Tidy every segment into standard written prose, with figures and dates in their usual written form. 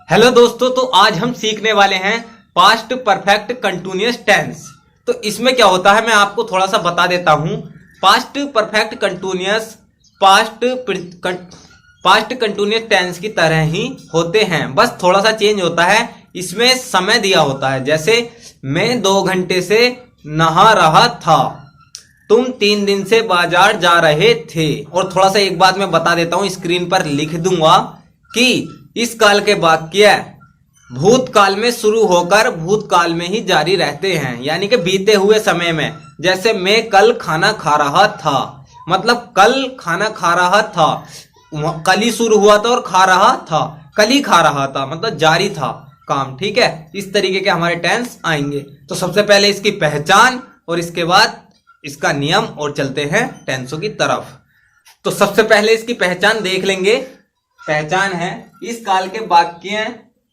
Hello दोस्तों, तो आज हम सीखने वाले हैं पास्ट परफेक्ट कंटिन्यूअस टेंस। तो इसमें क्या होता है मैं आपको थोड़ा सा बता देता हूं। Past perfect continuous past continuous tense की तरह ही होते हैं, बस थोड़ा सा चेंज होता है। इसमें समय दिया होता है, जैसे मैं 2 घंटे से नहा रहा था, तुम 3 दिन से बाजार जा रहे थे। और थोड़ा सा एक बात मैं बता देता हूं, स्क्रीन पर लिख दूंगा कि इस काल के वाक्य भूतकाल में शुरू होकर भूतकाल में ही जारी रहते हैं, यानी कि बीते हुए समय में। जैसे मैं कल खाना खा रहा था, मतलब कल खाना खा रहा था, कल ही शुरू हुआ था और खा रहा था, कल ही खा रहा था, मतलब जारी था काम। ठीक है, इस तरीके के हमारे टेंस आएंगे। तो सबसे पहले इसकी पहचान और इसके बाद इसका नियम, और चलते हैं टेंसों की तरफ। तो सबसे पहले इसकी पहचान देख लेंगे। पहचान है, इस काल के वाक्य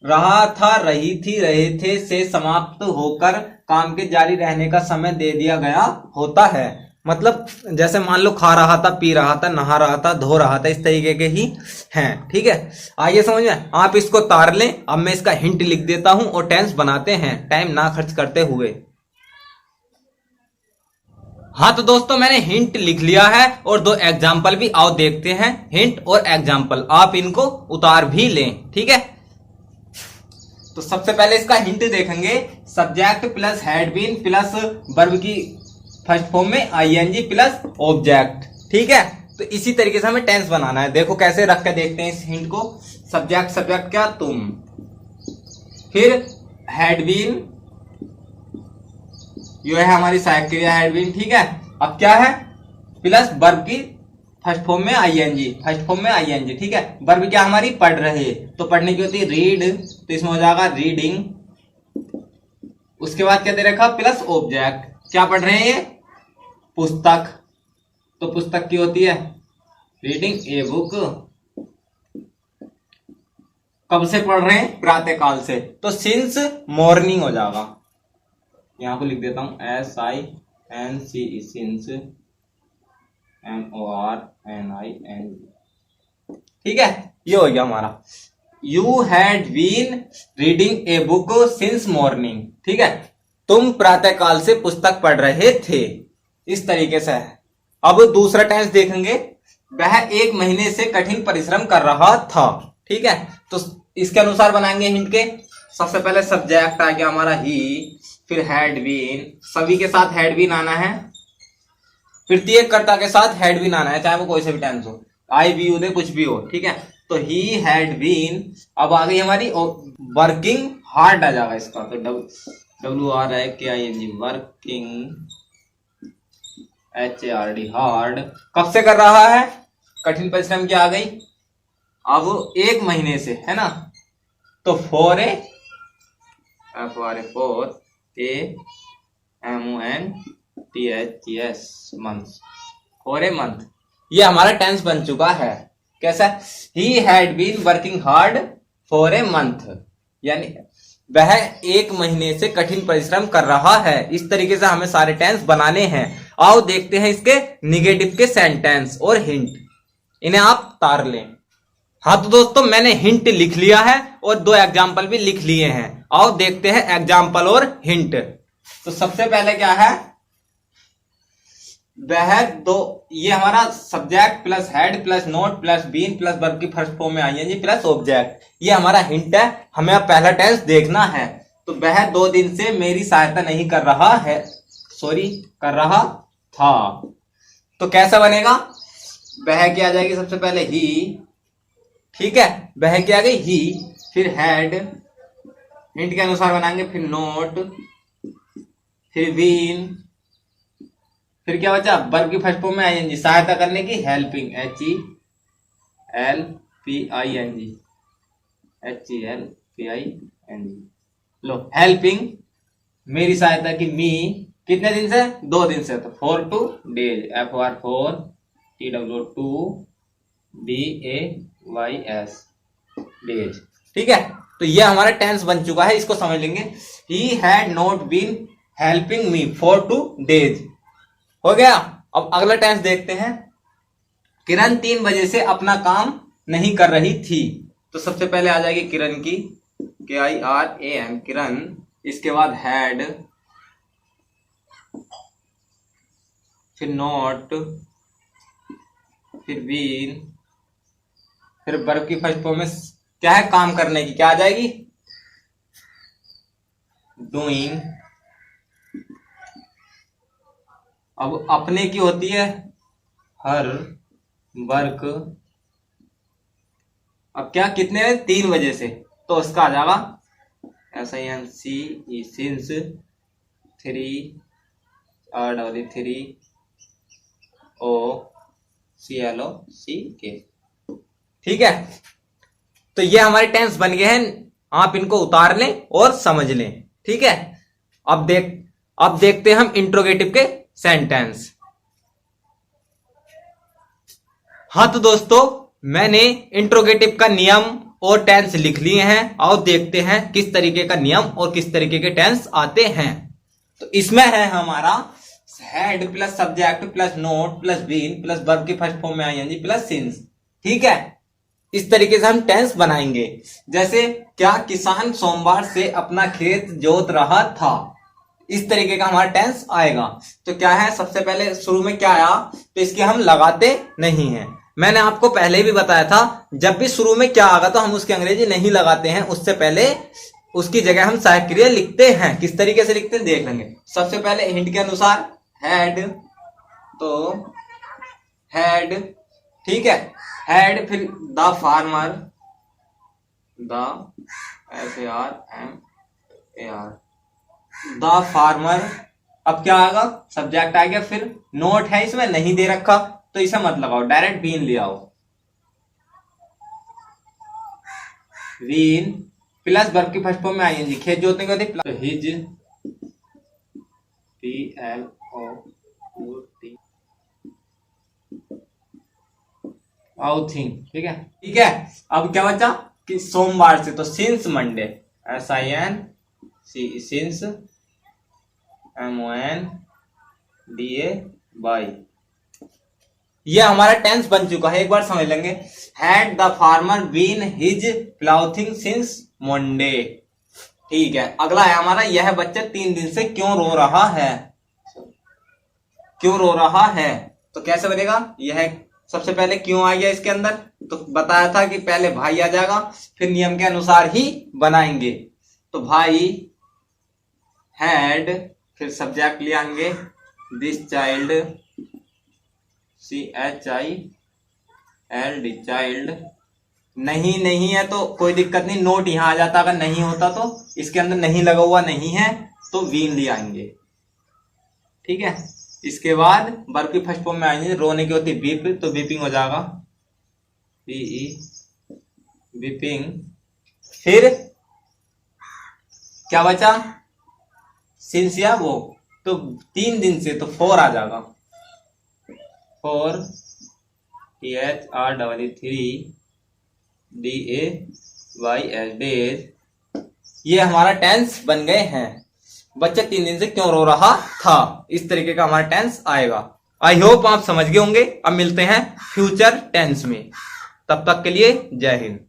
रहा था, रही थी, रहे थे से समाप्त होकर काम के जारी रहने का समय दे दिया गया होता है। मतलब जैसे मान लो खा रहा था, पी रहा था, नहा रहा था, धो रहा था, इस तरीके के ही हैं। ठीक है, आइए समझ में। आप इसको तार लें। अब मैं इसका हिंट लिख देता हूं और टेंस बनाते हैं, टाइम ना खर्च करते हुए। हाँ तो दोस्तों, मैंने हिंट लिख लिया है और 2 एग्जाम्पल भी आओ देखते हैं। हिंट और एग्जाम्पल आप इनको उतार भी लें। ठीक है, तो सबसे पहले इसका हिंट देखेंगे। Subject plus had been plus verb की फर्स्ट फॉर्म में आईएनजी प्लस ऑब्जेक्ट। ठीक है, तो इसी तरीके से हमें टेंस बनाना है। देखो कैसे रख के देखते हैं इस हिंट को। सब्जेक्ट, सब्जेक्ट क्या तुम, फिर हैड बीन, ये है हमारी सहायक क्रिया हैड बीन। ठीक है, अब क्या है, प्लस वर्ब की फर्स्ट फॉर्म में आईएनजी, फर्स्ट फॉर्म में आईएनजी। ठीक है, वर्ब क्या हमारी पढ़ रहे, तो पढ़ने की होती है रीड, तो इसमें हो जाएगा रीडिंग। उसके बाद क्या दे रखा, प्लस ऑब्जेक्ट, क्या पढ़ रहे हैं, पुस्तक, तो पुस्तक की होती है रीडिंग ए बुक। कब से पढ़ रहे हैं, प्रातः काल से, तो सिंस मॉर्निंग हो जाएगा। यहां को लिख देता हूं SINC, सिंस MORNING। ठीक है, ये हो गया हमारा। You had been reading a book since morning. ठीक है, तुम प्रातःकाल से पुस्तक पढ़ रहे थे, इस तरीके से है। अब दूसरा टेंस देखेंगे। वह 1 महीने से कठिन परिश्रम कर रहा था। ठीक है, तो इसके अनुसार बनाएंगे हिंट के। सबसे पहले सब्जेक्ट आ गया हमारा ही, फिर हैड बीन, सभी के साथ हैड बीन आना है, फिर कर्ता के साथ हैड बीन आना है, चाहे वो कोई से भी टेंस हो, आई बी यू दे, कुछ भी हो। ठीक है, तो ही हैड बीन। अब आ गई हमारी वर्किंग हार्ड आ जाएगा इसका, तो WRIKING, वर्किंग HARD, हार्ड। कब से कर रहा है, कठिन परिश्रम की आ गई। अब 1 महीने से है ना, तो for a month, for a month, ये हमारा टेंस बन चुका है। कैसा, he had been working hard for a month, यानी वह 1 महीने से कठिन परिश्रम कर रहा है। इस तरीके से हमें सारे टेंस बनाने हैं। आओ देखते हैं इसके निगेटिव के सेंटेंस और हिंट, इन्हें आप तार लें। हाँ तो दोस्तों, मैंने हिंट लिख लिया है और 2 एग्जाम्पल भी लिख लिए हैं। आओ देखते हैं एग्जाम्पल और हिंट। तो सबसे पहले क्या है, वह 2, ये हमारा subject plus had plus not plus been plus verb की फर्स्ट फॉर्म में आईएनजी प्लस ऑब्जेक्ट, ये हमारा हिंट है। हमें अब पहला टेंस देखना है। तो वह 2 दिन से मेरी सहायता नहीं कर रहा है, सॉरी कर रहा था, तो कैसा बनेगा, वह क्या आ जाएगी, सबसे पहले ही। ठीक है, वह क्या आ गई ही, फिर हैड, हिंट के अनुसार बनाएंगे, फिर नोट, फिर बीन, फिर क्या बचा, वर्ब की फर्स्ट फॉर्म में आईएनजी, सहायता करने की हेल्पिंग, HELPING। लो हेल्पिंग, मेरी सहायता की, मी, कितने दिन से, 2 दिन से, तो for 2 days, FOR 4 TW2 DAYS, days. ठीक है, तो ये हमारा टेंस बन चुका है, इसको समझ लेंगे। He had not been helping me for 2 days, हो गया। अब अगला टेंस देखते हैं। किरण 3 बजे से अपना काम नहीं कर रही थी, तो सबसे पहले आ जाएगी किरण की KIRAN किरण, इसके बाद हैड, फिर नॉट, फिर बीन, फिर वर्ब की फर्स्ट फॉर्म में क्या है, काम करने की, क्या आ जाएगी, डूइंग। अब अपने की होती है हर वर्क। अब क्या कितने 3 बजे से, तो उसका आ जाएगा SINC सिंस 3 OCLOCK। ठीक है, तो ये हमारे टेंस बन गए हैं, आप इनको उतार लें और समझ लें। ठीक है, अब देखते हैं हम इंट्रोगेटिव के सेंटेंस। हाँ तो दोस्तों, मैंने इंट्रोगेटिव का नियम और टेंस लिख लिए हैं। आओ देखते हैं किस तरीके का नियम और किस तरीके के टेंस आते हैं। तो इसमें है हमारा head plus subject plus not plus been plus verb की फर्स्ट फॉर्म में आईएनजी प्लस सिंस। ठीक है, इस तरीके से हम टेंस बनाएंगे। जैसे क्या किसान सोमवार से अपना खेत जोत रहा था, इस तरीके का हमारा टेंस आएगा। तो क्या है, सबसे पहले शुरू में क्या आया, तो इसके हम लगाते नहीं हैं। मैंने आपको पहले भी बताया था, जब भी शुरू में क्या आएगा तो हम उसकी अंग्रेजी नहीं लगाते हैं, उससे पहले उसकी जगह हम सहायक क्रिया लिखते हैं। किस तरीके से लिखते हैं देख लेंगे। सबसे पहले हिंट के अनुसार हैड, तो हैड, ठीक है, हैड, फिर the farmer, the FARMAR, the farmer. अब क्या आएगा, सब्जेक्ट आ गया, फिर नोट है इसमें नहीं दे रखा तो इसे मत लगाओ, डायरेक्ट बीन ले आओ। बीन प्लस वर्ब की फर्स्ट फॉर्म में आईएनजी, खेत जोतने के बाद प्लस हिज, PLOUT, आउथिंग। ठीक है, ठीक है। अब क्या बचा कि सोमवार से, तो since Monday, SINC since MONDAY। ये हमारा टेंस बन चुका है, एक बार समझ लेंगे। Had the farmer been his ploughing since Monday. ठीक है, अगला है हमारा, यह बच्चा 3 दिन से क्यों रो रहा है। क्यों रो रहा है, तो कैसे बनेगा, यह सबसे पहले क्यों आ गया इसके अंदर, तो बताया था कि पहले भाई आ जाएगा, फिर नियम के अनुसार ही बनाएंगे। तो भाई हैड, फिर सब्जेक्ट ले आएंगे दिस चाइल्ड, CHILD, चाइल्ड। नहीं है तो कोई दिक्कत नहीं, नोट यहां आ जाता, अगर नहीं होता तो इसके अंदर नहीं लगा हुआ नहीं है तो वीन ले आएंगे। ठीक है, इसके बाद वर्ब की फर्स्ट फॉर्म में आएंगे, रोने की होती बीप, तो बीपिंग हो जाएगा, PE बीपिंग। फिर क्या बचा, सिंस या वो, तो 3 दिन से, तो 4 आ जाएगा, 4 THR3DAYS डेज। ये हमारा टेंस बन गए हैं। बच्चा 3 दिन से क्यों रो रहा था, इस तरीके का हमारा टेंस आएगा। आई होप आप समझ गए होंगे। अब मिलते हैं फ्यूचर टेंस में, तब तक के लिए जय हिंद।